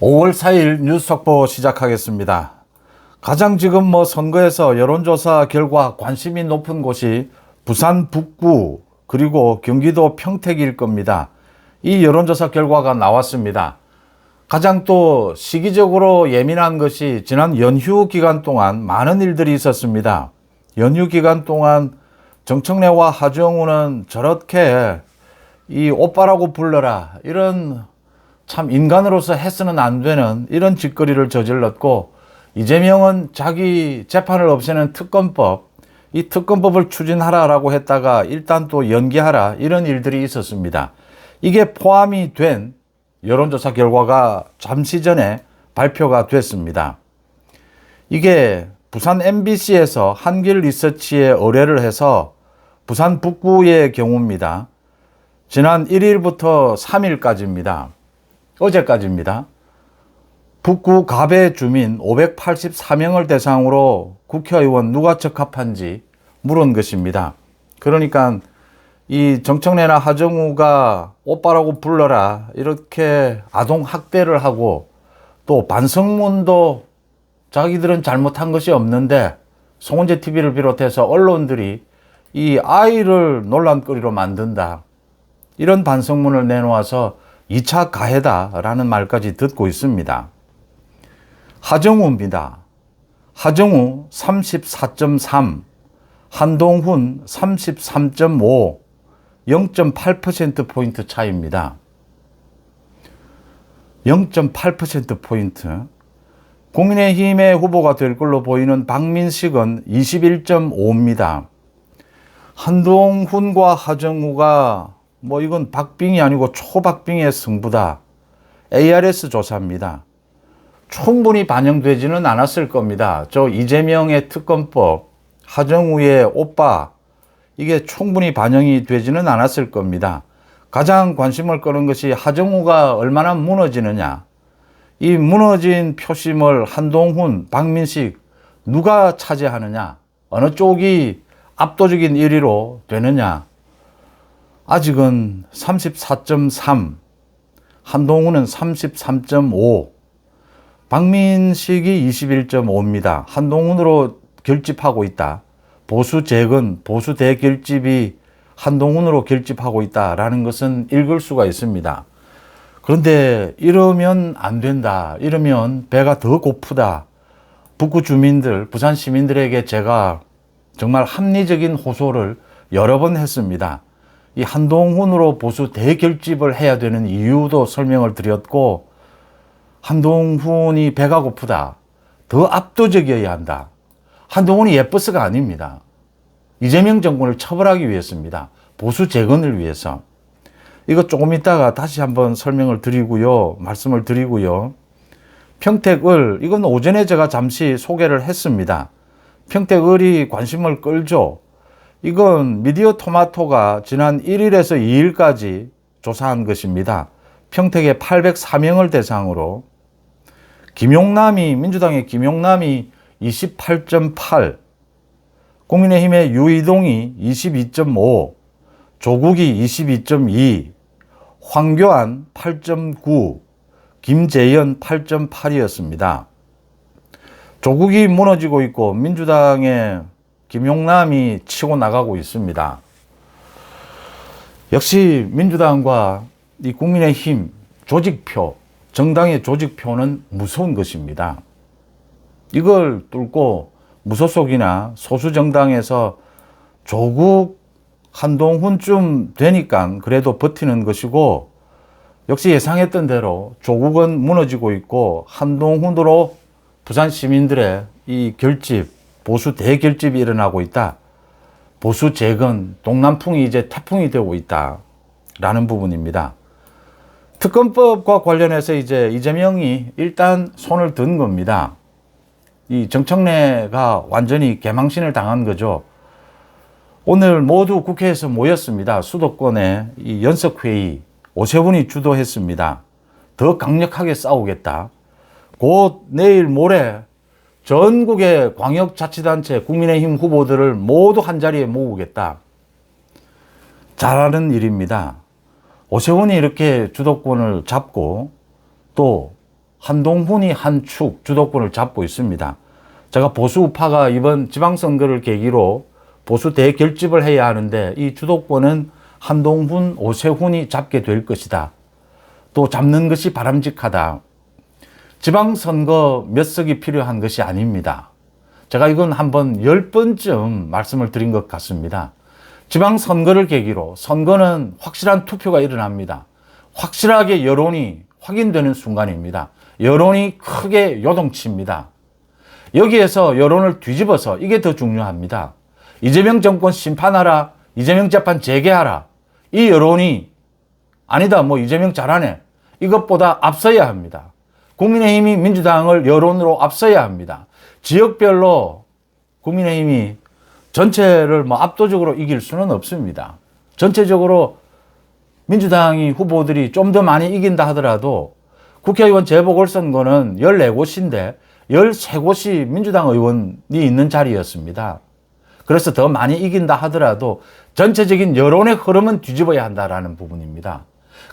5월 4일 뉴스 속보 시작하겠습니다. 가장 지금 선거에서 여론조사 결과 관심이 높은 곳이 부산 북구 그리고 경기도 평택일 겁니다. 이 여론조사 결과가 나왔습니다. 가장 또 시기적으로 예민한 것이 지난 연휴 기간 동안 많은 일들이 있었습니다. 연휴 기간 동안 정청래와 하정우는 저렇게 이 오빠라고 불러라 이런 참 인간으로서 해서는 안 되는 이런 짓거리를 저질렀고, 이재명은 자기 재판을 없애는 특검법, 이 특검법을 추진하라라고 했다가 일단 또 연기하라 이런 일들이 있었습니다. 이게 포함이 된 여론조사 결과가 잠시 전에 발표가 됐습니다. 이게 부산 MBC에서 한길리서치에 의뢰를 해서 부산 북구의 경우입니다. 지난 1일부터 3일까지입니다. 어제까지입니다. 북구 갑의 주민 584명을 대상으로 국회의원 누가 적합한지 물은 것입니다. 그러니까 이 정청래나 하정우가 오빠라고 불러라 이렇게 아동 학대를 하고, 또 반성문도 자기들은 잘못한 것이 없는데 송은재 TV를 비롯해서 언론들이 이 아이를 논란거리로 만든다, 이런 반성문을 내놓아서 2차 가해다라는 말까지 듣고 있습니다. 하정우입니다. 하정우 34.3, 한동훈 33.5, 0.8%포인트 차이입니다. 0.8%포인트. 국민의힘의 후보가 될 걸로 보이는 박민식은 21.5입니다. 한동훈과 하정우가 이건 박빙이 아니고 초박빙의 승부다. ARS 조사입니다. 충분히 반영되지는 않았을 겁니다. 저 이재명의 특검법, 하정우의 오빠, 이게 충분히 반영이 되지는 않았을 겁니다. 가장 관심을 끄는 것이 하정우가 얼마나 무너지느냐. 이 무너진 표심을 한동훈, 박민식 누가 차지하느냐, 어느 쪽이 압도적인 1위로 되느냐. 아직은 34.3, 한동훈은 33.5, 박민식이 21.5입니다. 한동훈으로 결집하고 있다. 보수 재건, 보수 대결집이 한동훈으로 결집하고 있다라는 것은 읽을 수가 있습니다. 그런데 이러면 안 된다. 이러면 배가 더 고프다. 북구 주민들, 부산 시민들에게 제가 정말 합리적인 호소를 여러 번 했습니다. 이 한동훈으로 보수 대결집을 해야 되는 이유도 설명을 드렸고, 한동훈이 배가 고프다. 더 압도적이어야 한다. 한동훈이 예뻐서가 아닙니다. 이재명 정권을 처벌하기 위해서입니다. 보수 재건을 위해서. 이거 조금 있다가 다시 한번 설명을 드리고요. 말씀을 드리고요. 평택을, 이건 오전에 제가 잠시 소개를 했습니다. 평택을이 관심을 끌죠. 이건 미디어 토마토가 지난 1일에서 2일까지 조사한 것입니다. 평택의 804명을 대상으로 김용남이, 민주당의 김용남이 28.8, 국민의힘의 유이동이 22.5, 조국이 22.2, 황교안 8.9, 김재현 8.8이었습니다. 조국이 무너지고 있고 민주당의 김용남이 치고 나가고 있습니다. 역시 민주당과 이 국민의힘 조직표, 정당의 조직표는 무서운 것입니다. 이걸 뚫고 무소속이나 소수정당에서 조국, 한동훈쯤 되니까 그래도 버티는 것이고, 역시 예상했던 대로 조국은 무너지고 있고 한동훈으로 부산 시민들의 이 결집, 보수 대결집이 일어나고 있다. 보수 재건, 동남풍이 이제 태풍이 되고 있다라는 부분입니다. 특검법과 관련해서 이제 이재명이 일단 손을 든 겁니다. 이 정청래가 완전히 개망신을 당한 거죠. 오늘 모두 국회에서 모였습니다. 수도권의 이 연석회의, 오세훈이 주도했습니다. 더 강력하게 싸우겠다. 곧 내일 모레 전국의 광역자치단체 국민의힘 후보들을 모두 한자리에 모으겠다. 잘하는 일입니다. 오세훈이 이렇게 주도권을 잡고 또 한동훈이 한 축 주도권을 잡고 있습니다. 제가 보수 우파가 이번 지방선거를 계기로 보수 대결집을 해야 하는데 이 주도권은 한동훈, 오세훈이 잡게 될 것이다. 또 잡는 것이 바람직하다. 지방선거 몇 석이 필요한 것이 아닙니다. 제가 이건 한번 10번쯤 말씀을 드린 것 같습니다. 지방선거를 계기로 선거는 확실한 투표가 일어납니다. 확실하게 여론이 확인되는 순간입니다. 여론이 크게 요동칩니다. 여기에서 여론을 뒤집어서 이게 더 중요합니다. 이재명 정권 심판하라, 이재명 재판 재개하라. 이 여론이 아니다, 뭐 이재명 잘하네. 이것보다 앞서야 합니다. 국민의힘이 민주당을 여론으로 앞서야 합니다. 지역별로 국민의힘이 전체를 뭐 압도적으로 이길 수는 없습니다. 전체적으로 민주당이 후보들이 좀 더 많이 이긴다 하더라도 국회의원 재보궐선거는 14곳인데 13곳이 민주당 의원이 있는 자리였습니다. 그래서 더 많이 이긴다 하더라도 전체적인 여론의 흐름은 뒤집어야 한다라는 부분입니다.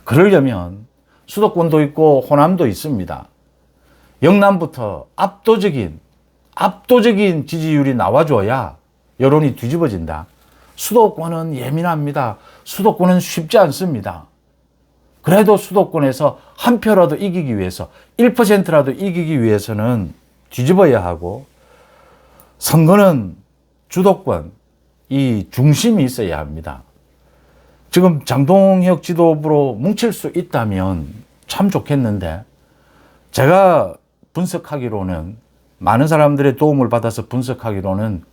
그러려면 수도권도 있고 호남도 있습니다. 영남부터 압도적인 지지율이 나와줘야 여론이 뒤집어진다. 수도권은 예민합니다. 수도권은 쉽지 않습니다. 그래도 수도권에서 한 표라도 이기기 위해서 1%라도 이기기 위해서는 뒤집어야 하고 선거는 주도권, 이 중심이 있어야 합니다. 지금 장동혁 지도부로 뭉칠 수 있다면 참 좋겠는데 제가 분석하기로는 많은 사람들의 도움을 받아서 분석하기로는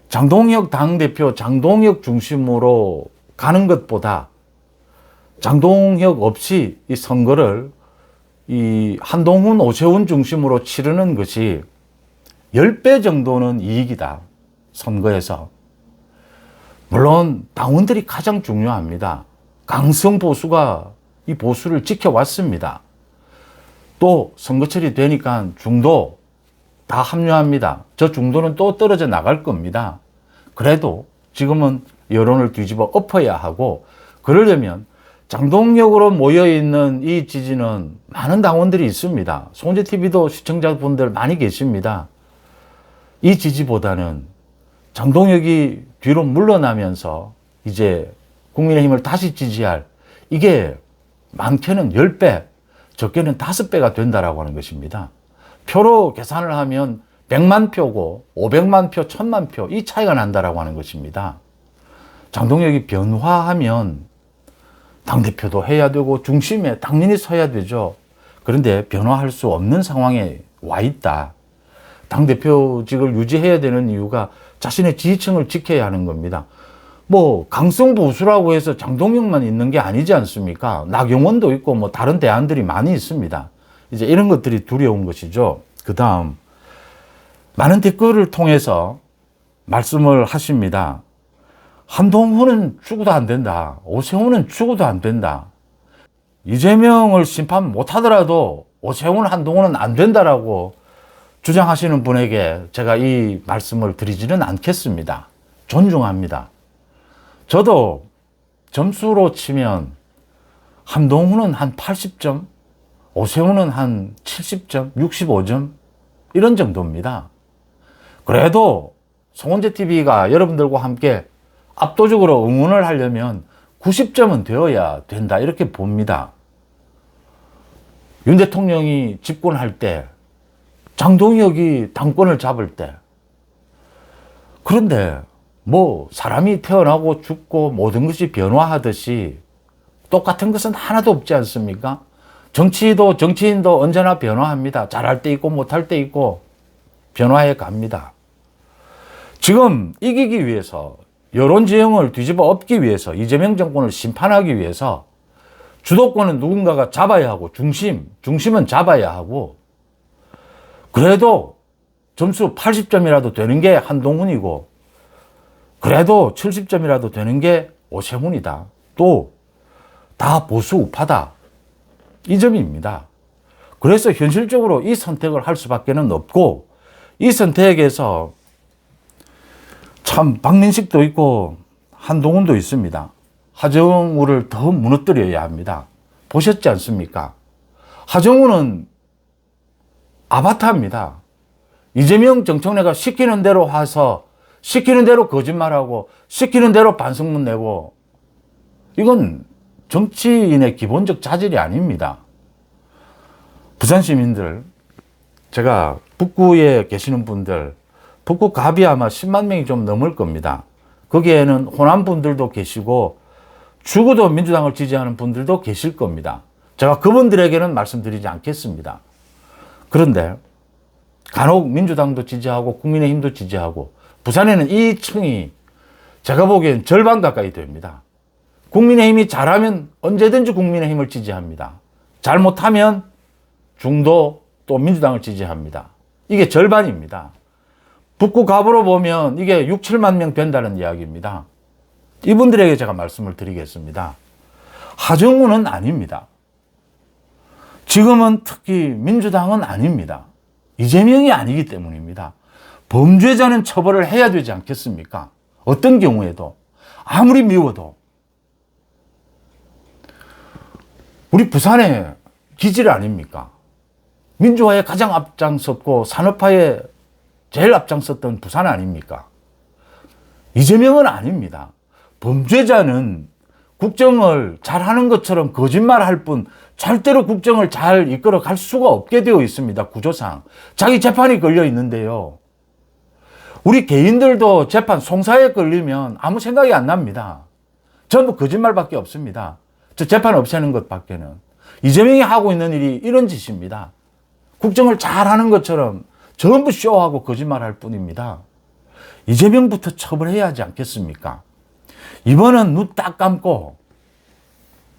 장동혁 당대표, 장동혁 중심으로 가는 것보다 장동혁 없이 이 선거를 이 한동훈, 오세훈 중심으로 치르는 것이 10배 정도는 이익이다. 선거에서. 물론 당원들이 가장 중요합니다. 강성 보수가 이 보수를 지켜왔습니다. 또 선거철이 되니까 중도 다 합류합니다. 저 중도는 또 떨어져 나갈 겁니다. 그래도 지금은 여론을 뒤집어 엎어야 하고 그러려면 장동혁으로 모여있는 이 지지는 많은 당원들이 있습니다. 송재TV도 시청자분들 많이 계십니다. 이 지지보다는 장동혁이 뒤로 물러나면서 이제 국민의힘을 다시 지지할 이게 많게는 10배, 적게는 5배가 된다라고 하는 것입니다. 표로 계산을 하면 100만 표고 500만 표, 1000만 표 이 차이가 난다라고 하는 것입니다. 장동혁이 변화하면 당대표도 해야 되고 중심에 당연히 서야 되죠. 그런데 변화할 수 없는 상황에 와 있다. 당대표직을 유지해야 되는 이유가 자신의 지지층을 지켜야 하는 겁니다. 뭐 강성 보수라고 해서 장동혁만 있는 게 아니지 않습니까? 나경원도 있고 뭐 다른 대안들이 많이 있습니다. 이제 이런 것들이 두려운 것이죠. 그 다음 많은 댓글을 통해서 말씀을 하십니다. 한동훈은 죽어도 안 된다. 오세훈은 죽어도 안 된다. 이재명을 심판 못하더라도 오세훈, 한동훈은 안 된다라고 주장하시는 분에게 제가 이 말씀을 드리지는 않겠습니다. 존중합니다. 저도 점수로 치면 한동훈은 한 80점, 오세훈은 한 70점, 65점 이런 정도입니다. 그래도 송원재TV가 여러분들과 함께 압도적으로 응원을 하려면 90점은 되어야 된다 이렇게 봅니다. 윤 대통령이 집권할 때 장동혁이 당권을 잡을 때 그런데 뭐 사람이 태어나고 죽고 모든 것이 변화하듯이 똑같은 것은 하나도 없지 않습니까? 정치인도 언제나 변화합니다. 잘할 때 있고 못할 때 있고 변화해 갑니다. 지금 이기기 위해서 여론 지형을 뒤집어 엎기 위해서 이재명 정권을 심판하기 위해서 주도권은 누군가가 잡아야 하고 중심은 잡아야 하고 그래도 점수 80점이라도 되는 게 한동훈이고 그래도 70점이라도 되는 게 오세훈이다. 또 다 보수 우파다. 이 점입니다. 그래서 현실적으로 이 선택을 할 수밖에 없고 이 선택에서 참 박민식도 있고 한동훈도 있습니다. 하정우를 더 무너뜨려야 합니다. 보셨지 않습니까? 하정우는 아바타입니다. 이재명 정청래가 시키는 대로 와서 시키는 대로 거짓말하고 시키는 대로 반성문 내고, 이건 정치인의 기본적 자질이 아닙니다. 부산 시민들, 제가 북구에 계시는 분들, 북구 갑이 아마 10만 명이 좀 넘을 겁니다. 거기에는 호남 분들도 계시고 죽어도 민주당을 지지하는 분들도 계실 겁니다. 제가 그분들에게는 말씀드리지 않겠습니다. 그런데 간혹 민주당도 지지하고 국민의힘도 지지하고, 부산에는 이 층이 제가 보기엔 절반 가까이 됩니다. 국민의힘이 잘하면 언제든지 국민의힘을 지지합니다. 잘못하면 중도 또 민주당을 지지합니다. 이게 절반입니다. 북구 갑으로 보면 이게 6, 7만 명 된다는 이야기입니다. 이분들에게 제가 말씀을 드리겠습니다. 하정우는 아닙니다. 지금은 특히 민주당은 아닙니다. 이재명이 아니기 때문입니다. 범죄자는 처벌을 해야 되지 않겠습니까? 어떤 경우에도, 아무리 미워도. 우리 부산의 기질 아닙니까? 민주화에 가장 앞장섰고 산업화에 제일 앞장섰던 부산 아닙니까? 이재명은 아닙니다. 범죄자는 국정을 잘하는 것처럼 거짓말할 뿐 절대로 국정을 잘 이끌어 갈 수가 없게 되어 있습니다. 구조상. 자기 재판이 걸려 있는데요. 우리 개인들도 재판 송사에 걸리면 아무 생각이 안 납니다. 전부 거짓말밖에 없습니다. 저 재판 없애는 것밖에는. 이재명이 하고 있는 일이 이런 짓입니다. 국정을 잘하는 것처럼 전부 쇼하고 거짓말할 뿐입니다. 이재명부터 처벌해야 하지 않겠습니까? 이번은 눈 딱 감고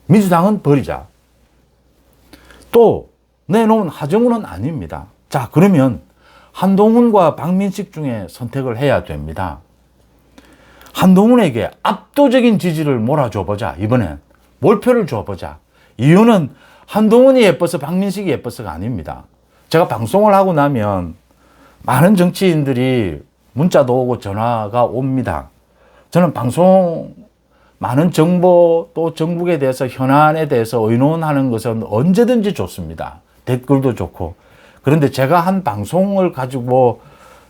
민주당은 버리자. 또 내놓은 하정우는 아닙니다. 자, 그러면 한동훈과 박민식 중에 선택을 해야 됩니다. 한동훈에게 압도적인 지지를 몰아줘보자. 이번엔 몰표를 줘보자. 이유는 한동훈이 예뻐서 박민식이 예뻐서가 아닙니다. 제가 방송을 하고 나면 많은 정치인들이 문자도 오고 전화가 옵니다. 저는 방송, 많은 정보 또 정국에 대해서, 현안에 대해서 의논하는 것은 언제든지 좋습니다. 댓글도 좋고. 그런데 제가 한 방송을 가지고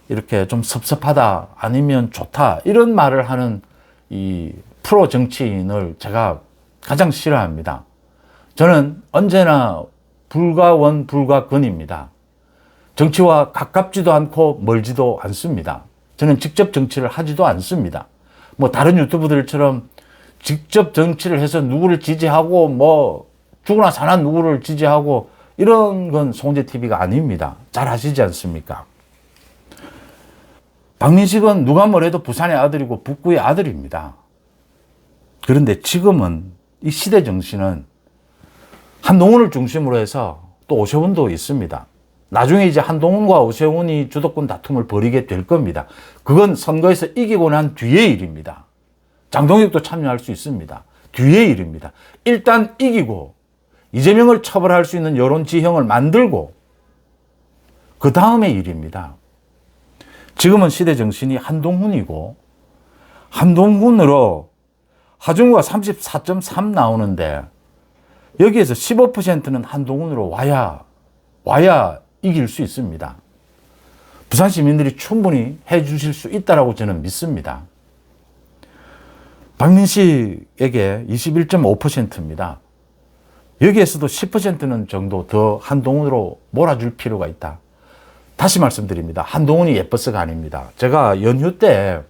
이렇게 좀 섭섭하다, 아니면 좋다, 이런 말을 하는 이 프로 정치인을 제가 가장 싫어합니다. 저는 언제나 불가원, 불가근입니다. 정치와 가깝지도 않고 멀지도 않습니다. 저는 직접 정치를 하지도 않습니다. 뭐 다른 유튜브들처럼 직접 정치를 해서 누구를 지지하고 뭐 죽으나 사나 누구를 지지하고 이런 건 송재TV가 아닙니다. 잘 아시지 않습니까? 박민식은 누가 뭐래도 부산의 아들이고 북구의 아들입니다. 그런데 지금은 이 시대 정신은 한동훈을 중심으로 해서 또 오세훈도 있습니다. 나중에 이제 한동훈과 오세훈이 주도권 다툼을 벌이게 될 겁니다. 그건 선거에서 이기고 난 뒤의 일입니다. 장동혁도 참여할 수 있습니다. 뒤의 일입니다. 일단 이기고 이재명을 처벌할 수 있는 여론 지형을 만들고 그 다음의 일입니다. 지금은 시대 정신이 한동훈이고, 한동훈으로 하정우가 34.3 나오는데 여기에서 15%는 한동훈으로 와야 이길 수 있습니다. 부산 시민들이 충분히 해 주실 수 있다고 저는 믿습니다. 박민식에게 21.5%입니다. 여기에서도 10%는 정도 더 한동훈으로 몰아줄 필요가 있다. 다시 말씀드립니다. 한동훈이 예뻐서가 아닙니다. 제가 연휴 때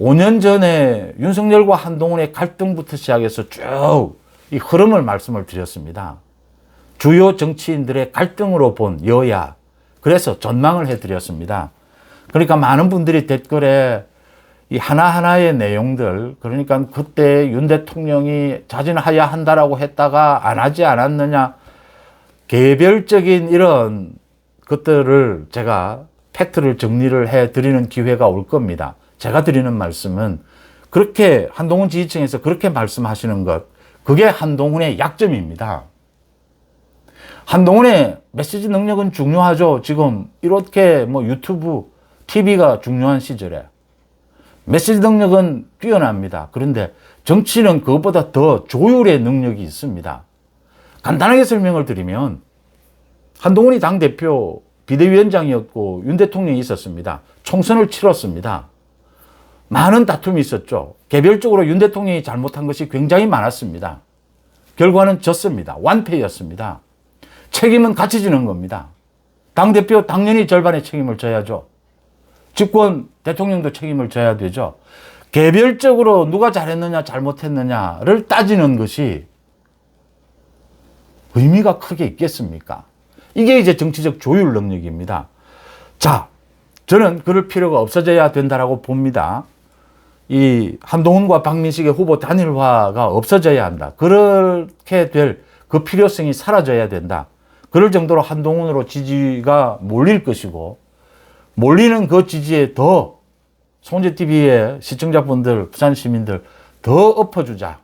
5년 전에 윤석열과 한동훈의 갈등부터 시작해서 쭉 이 흐름을 말씀을 드렸습니다. 주요 정치인들의 갈등으로 본 여야, 그래서 전망을 해드렸습니다. 그러니까 많은 분들이 댓글에 이 하나하나의 내용들, 그러니까 그때 윤 대통령이 자진해야 한다라고 했다가 안 하지 않았느냐, 개별적인 이런 것들을 제가 팩트를 정리를 해드리는 기회가 올 겁니다. 제가 드리는 말씀은 그렇게 한동훈 지지층에서 그렇게 말씀하시는 것, 그게 한동훈의 약점입니다. 한동훈의 메시지 능력은 중요하죠. 지금 이렇게 뭐 유튜브, TV가 중요한 시절에 메시지 능력은 뛰어납니다. 그런데 정치는 그것보다 더 조율의 능력이 있습니다. 간단하게 설명을 드리면 한동훈이 당대표 비대위원장이었고 윤 대통령이 있었습니다. 총선을 치렀습니다. 많은 다툼이 있었죠. 개별적으로 윤 대통령이 잘못한 것이 굉장히 많았습니다. 결과는 졌습니다. 완패였습니다. 책임은 같이 지는 겁니다. 당대표 당연히 절반의 책임을 져야죠. 집권 대통령도 책임을 져야 되죠. 개별적으로 누가 잘했느냐 잘못했느냐를 따지는 것이 의미가 크게 있겠습니까? 이게 이제 정치적 조율 능력입니다. 자, 저는 그럴 필요가 없어져야 된다고 봅니다. 이 한동훈과 박민식의 후보 단일화가 없어져야 한다. 그렇게 될 그 필요성이 사라져야 된다. 그럴 정도로 한동훈으로 지지가 몰릴 것이고, 몰리는 그 지지에 더 송재TV의 시청자분들, 부산 시민들 더 엎어주자.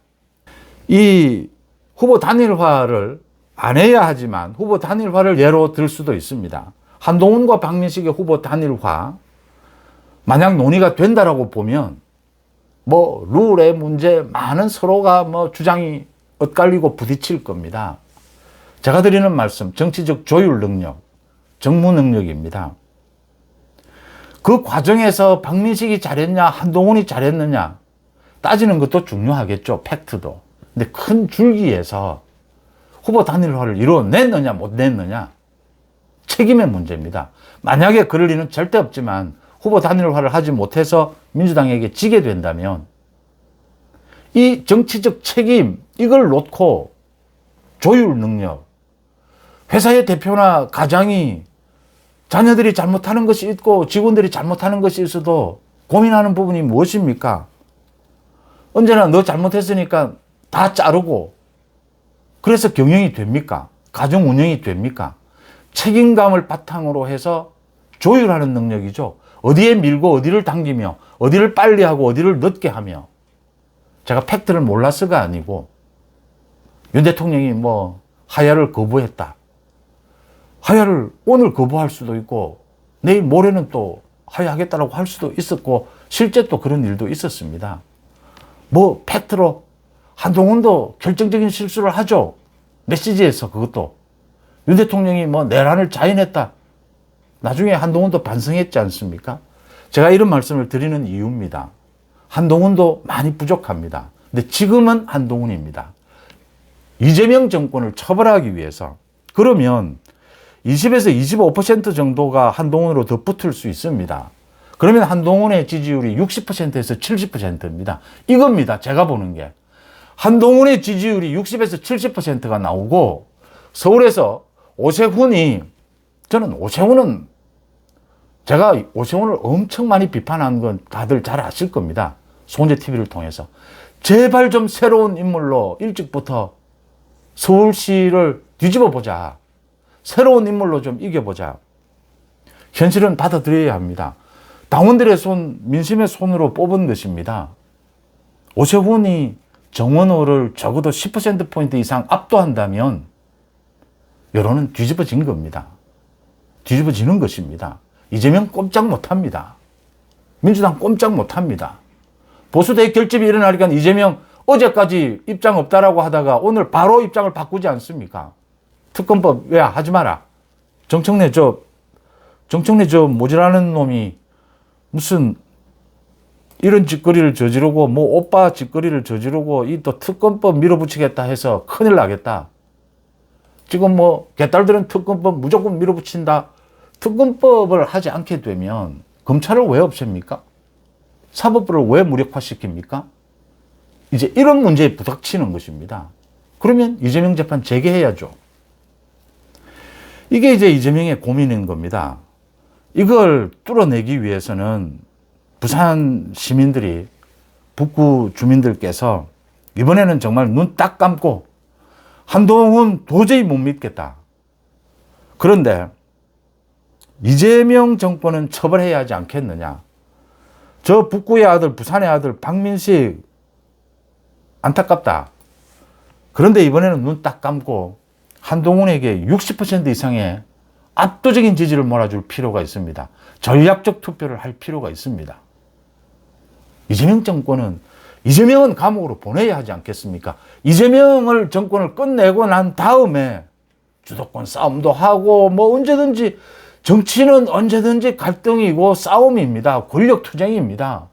이 후보 단일화를 안 해야 하지만 후보 단일화를 예로 들 수도 있습니다. 한동훈과 박민식의 후보 단일화 만약 논의가 된다라고 보면 뭐 룰의 문제 많은 서로가 뭐 주장이 엇갈리고 부딪힐 겁니다. 제가 드리는 말씀 정치적 조율 능력, 정무 능력입니다. 그 과정에서 박민식이 잘했냐 한동훈이 잘했느냐 따지는 것도 중요하겠죠. 팩트도. 근데 큰 줄기에서 후보 단일화를 이뤄냈느냐 못 냈느냐 책임의 문제입니다. 만약에 그럴 리는 절대 없지만 후보 단일화를 하지 못해서 민주당에게 지게 된다면 이 정치적 책임 이걸 놓고 조율 능력, 회사의 대표나 가장이 자녀들이 잘못하는 것이 있고 직원들이 잘못하는 것이 있어도 고민하는 부분이 무엇입니까? 언제나 너 잘못했으니까 다 자르고 그래서 경영이 됩니까? 가정 운영이 됩니까? 책임감을 바탕으로 해서 조율하는 능력이죠. 어디에 밀고 어디를 당기며 어디를 빨리 하고 어디를 늦게 하며 제가 팩트를 몰라서가 아니고 윤 대통령이 뭐 하야를 거부했다. 하야를 오늘 거부할 수도 있고 내일 모레는 또 하야하겠다라고 할 수도 있었고 실제 또 그런 일도 있었습니다. 뭐 팩트로 한동훈도 결정적인 실수를 하죠. 메시지에서 그것도 윤 대통령이 뭐 내란을 자인했다. 나중에 한동훈도 반성했지 않습니까? 제가 이런 말씀을 드리는 이유입니다. 한동훈도 많이 부족합니다. 근데 지금은 한동훈입니다. 이재명 정권을 처벌하기 위해서 그러면 20에서 25% 정도가 한동훈으로 더 붙을 수 있습니다. 그러면 한동훈의 지지율이 60%에서 70%입니다. 이겁니다. 제가 보는 게. 한동훈의 지지율이 60에서 70%가 나오고 서울에서 오세훈이 저는 오세훈은 제가 오세훈을 엄청 많이 비판한 건 다들 잘 아실 겁니다. 송재TV를 통해서. 제발 좀 새로운 인물로 일찍부터 서울시를 뒤집어 보자. 새로운 인물로 좀 이겨보자. 현실은 받아들여야 합니다. 당원들의 손, 민심의 손으로 뽑은 것입니다. 오세훈이 정원호를 적어도 10%포인트 이상 압도한다면 여론은 뒤집어진 겁니다. 뒤집어지는 것입니다. 이재명 꼼짝 못합니다. 민주당 꼼짝 못합니다. 보수 대결집이 일어나니까 이재명 어제까지 입장 없다라고 하다가 오늘 바로 입장을 바꾸지 않습니까? 특검법 왜 하지 마라. 정청래 저 모질하는 놈이 무슨 이런 짓거리를 저지르고 뭐 오빠 짓거리를 저지르고 이 또 특검법 밀어붙이겠다 해서 큰일 나겠다. 지금 뭐 개딸들은 특검법 무조건 밀어붙인다. 특검법을 하지 않게 되면 검찰을 왜 없앱니까? 사법부를 왜 무력화시킵니까? 이제 이런 문제에 부닥치는 것입니다. 그러면 이재명 재판 재개해야죠. 이게 이제 이재명의 고민인 겁니다. 이걸 뚫어내기 위해서는 부산 시민들이 북구 주민들께서 이번에는 정말 눈 딱 감고 한동훈 도저히 못 믿겠다. 그런데 이재명 정권은 처벌해야 하지 않겠느냐. 저 북구의 아들, 부산의 아들 박민식 안타깝다. 그런데 이번에는 눈 딱 감고 한동훈에게 60% 이상의 압도적인 지지를 몰아줄 필요가 있습니다. 전략적 투표를 할 필요가 있습니다. 이재명 정권은 이재명은 감옥으로 보내야 하지 않겠습니까? 이재명을 정권을 끝내고 난 다음에 주도권 싸움도 하고 뭐 언제든지 정치는 언제든지 갈등이고 싸움입니다. 권력 투쟁입니다.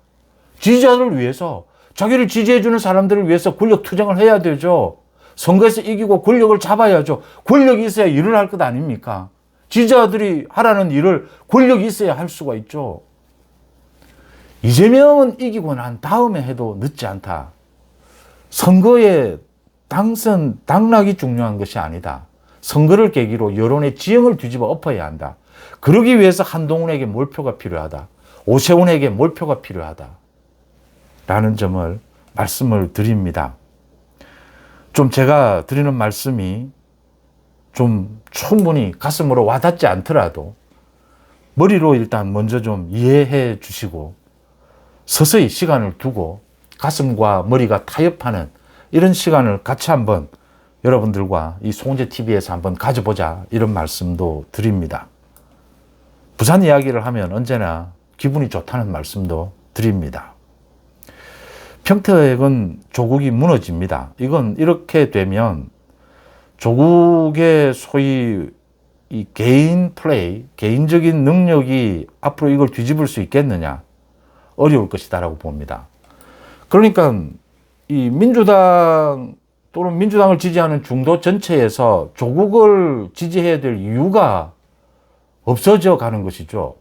지지자들을 위해서 자기를 지지해주는 사람들을 위해서 권력 투쟁을 해야 되죠. 선거에서 이기고 권력을 잡아야죠. 권력이 있어야 일을 할 것 아닙니까? 지지자들이 하라는 일을 권력이 있어야 할 수가 있죠. 이재명은 이기고 난 다음에 해도 늦지 않다. 선거에 당락이 중요한 것이 아니다. 선거를 계기로 여론의 지형을 뒤집어 엎어야 한다. 그러기 위해서 한동훈에게 몰표가 필요하다. 오세훈에게 몰표가 필요하다. 라는 점을 말씀을 드립니다. 좀 제가 드리는 말씀이 좀 충분히 가슴으로 와닿지 않더라도 머리로 일단 먼저 좀 이해해 주시고 서서히 시간을 두고 가슴과 머리가 타협하는 이런 시간을 같이 한번 여러분들과 이 송재 TV에서 한번 가져보자, 이런 말씀도 드립니다. 부산 이야기를 하면 언제나 기분이 좋다는 말씀도 드립니다. 평택은 조국이 무너집니다. 이건 이렇게 되면 조국의 소위 이 개인 플레이, 개인적인 능력이 앞으로 이걸 뒤집을 수 있겠느냐? 어려울 것이다라고 봅니다. 그러니까 이 민주당 또는 민주당을 지지하는 중도 전체에서 조국을 지지해야 될 이유가 없어져 가는 것이죠.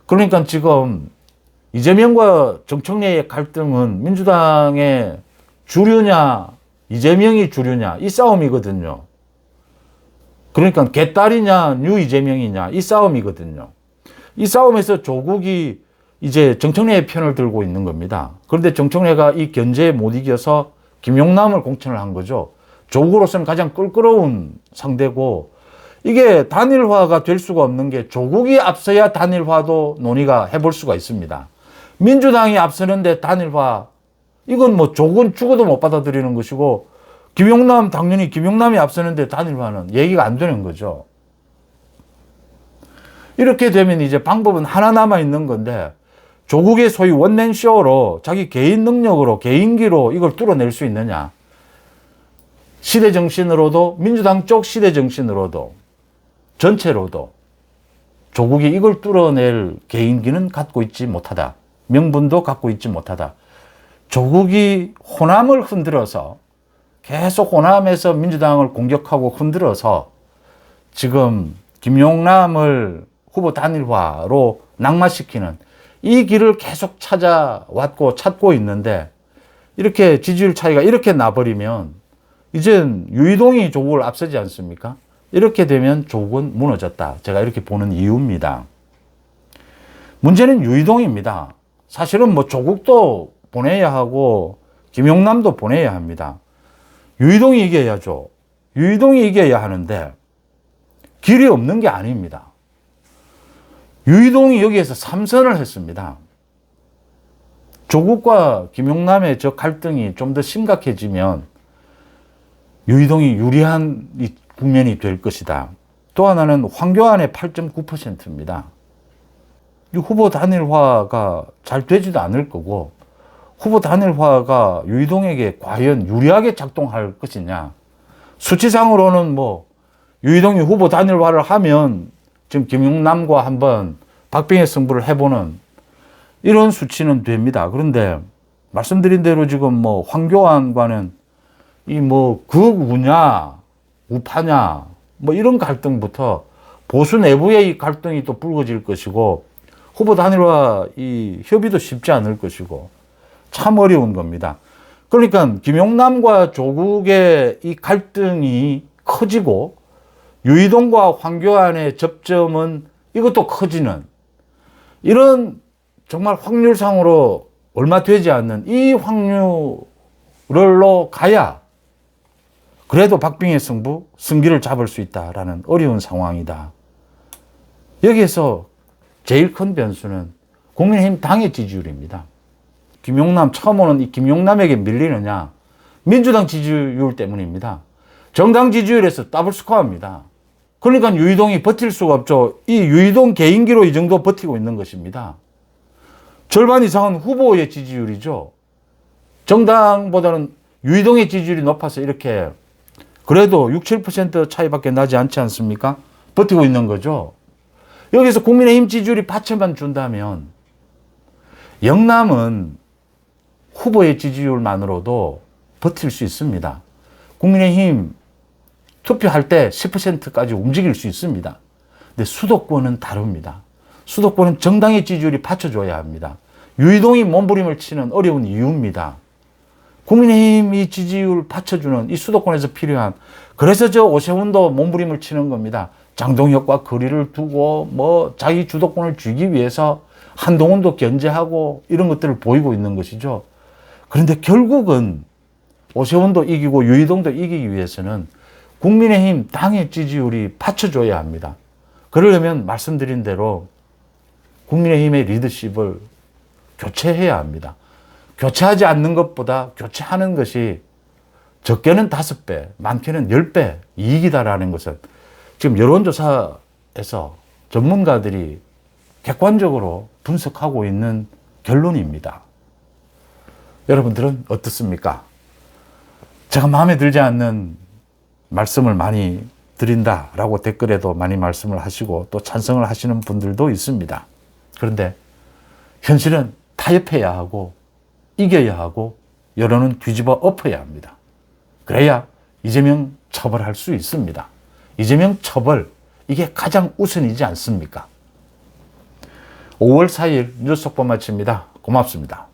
그러니까 지금 이재명과 정청래의 갈등은 민주당의 주류냐 이재명이 주류냐 이 싸움이거든요. 그러니까 개딸이냐 뉴 이재명이냐 이 싸움이거든요. 이 싸움에서 조국이 이제 정청래의 편을 들고 있는 겁니다. 그런데 정청래가 이 견제에 못 이겨서 김용남을 공천을 한 거죠. 조국으로서는 가장 껄끄러운 상대고, 이게 단일화가 될 수가 없는 게 조국이 앞서야 단일화도 논의가 해볼 수가 있습니다. 민주당이 앞서는데 단일화, 이건 뭐 조국은 죽어도 못 받아들이는 것이고, 김용남 당연히 김용남이 앞서는데 단일화는 얘기가 안 되는 거죠. 이렇게 되면 이제 방법은 하나 남아 있는 건데, 조국의 소위 원맨쇼로 자기 개인 능력으로 개인기로 이걸 뚫어낼 수 있느냐. 시대 정신으로도 민주당 쪽 시대 정신으로도 전체로도 조국이 이걸 뚫어낼 개인기는 갖고 있지 못하다. 명분도 갖고 있지 못하다. 조국이 호남을 흔들어서 계속 호남에서 민주당을 공격하고 흔들어서 지금 김용남을 후보 단일화로 낙마시키는 이 길을 계속 찾아왔고 찾고 있는데, 이렇게 지지율 차이가 이렇게 나버리면 이젠 유이동이 조국을 앞서지 않습니까? 이렇게 되면 조국은 무너졌다. 제가 이렇게 보는 이유입니다. 문제는 유이동입니다. 사실은 뭐 조국도 보내야 하고 김용남도 보내야 합니다. 유이동이 이겨야죠. 유이동이 이겨야 하는데 길이 없는 게 아닙니다. 유이동이 여기에서 3선을 했습니다. 조국과 김용남의 저 갈등이 좀 더 심각해지면 유이동이 유리한 국면이 될 것이다. 또 하나는 황교안의 8.9%입니다. 이 후보 단일화가 잘 되지도 않을 거고, 후보 단일화가 유이동에게 과연 유리하게 작동할 것이냐. 수치상으로는 뭐 유이동이 후보 단일화를 하면 지금 김용남과 한번 박빙의 승부를 해보는 이런 수치는 됩니다. 그런데 말씀드린 대로 지금 뭐 황교안과는 이 뭐 극우냐 우파냐 뭐 이런 갈등부터 보수 내부의 이 갈등이 또 불거질 것이고, 후보 단일화 이 협의도 쉽지 않을 것이고 참 어려운 겁니다. 그러니까 김용남과 조국의 이 갈등이 커지고 유이동과 황교안의 접점은 이것도 커지는, 이런 정말 확률상으로 얼마 되지 않는 이 확률로 가야 그래도 박빙의 승부, 승기를 잡을 수 있다라는 어려운 상황이다. 여기에서 제일 큰 변수는 국민의힘 당의 지지율입니다. 김용남, 처음 오는 이 김용남에게 밀리느냐, 민주당 지지율 때문입니다. 정당 지지율에서 더블 스코어입니다. 그러니까 유이동이 버틸 수가 없죠. 이 유이동 개인기로 이 정도 버티고 있는 것입니다. 절반 이상은 후보의 지지율이죠. 정당보다는 유이동의 지지율이 높아서 이렇게 그래도 6, 7% 차이밖에 나지 않지 않습니까? 버티고 있는 거죠. 여기서 국민의힘 지지율이 받쳐만 준다면 영남은 후보의 지지율만으로도 버틸 수 있습니다. 국민의힘 투표할 때 10%까지 움직일 수 있습니다. 근데 수도권은 다릅니다. 수도권은 정당의 지지율이 받쳐줘야 합니다. 유이동이 몸부림을 치는 어려운 이유입니다. 국민의힘이 지지율 받쳐주는 이 수도권에서 필요한, 그래서 저 오세훈도 몸부림을 치는 겁니다. 장동혁과 거리를 두고 자기 주도권을 쥐기 위해서 한동훈도 견제하고 이런 것들을 보이고 있는 것이죠. 그런데 결국은 오세훈도 이기고 유이동도 이기기 위해서는 국민의힘 당의 지지율이 받쳐줘야 합니다. 그러려면 말씀드린 대로 국민의힘의 리더십을 교체해야 합니다. 교체하지 않는 것보다 교체하는 것이 적게는 5배, 많게는 10배 이익이다라는 것은 지금 여론조사에서 전문가들이 객관적으로 분석하고 있는 결론입니다. 여러분들은 어떻습니까? 제가 마음에 들지 않는 말씀을 많이 드린다라고 댓글에도 많이 말씀을 하시고 또 찬성을 하시는 분들도 있습니다. 그런데 현실은 타협해야 하고 이겨야 하고 여론은 뒤집어 엎어야 합니다. 그래야 이재명 처벌할 수 있습니다. 이재명 처벌, 이게 가장 우선이지 않습니까? 5월 4일 뉴스 속보 마칩니다. 고맙습니다.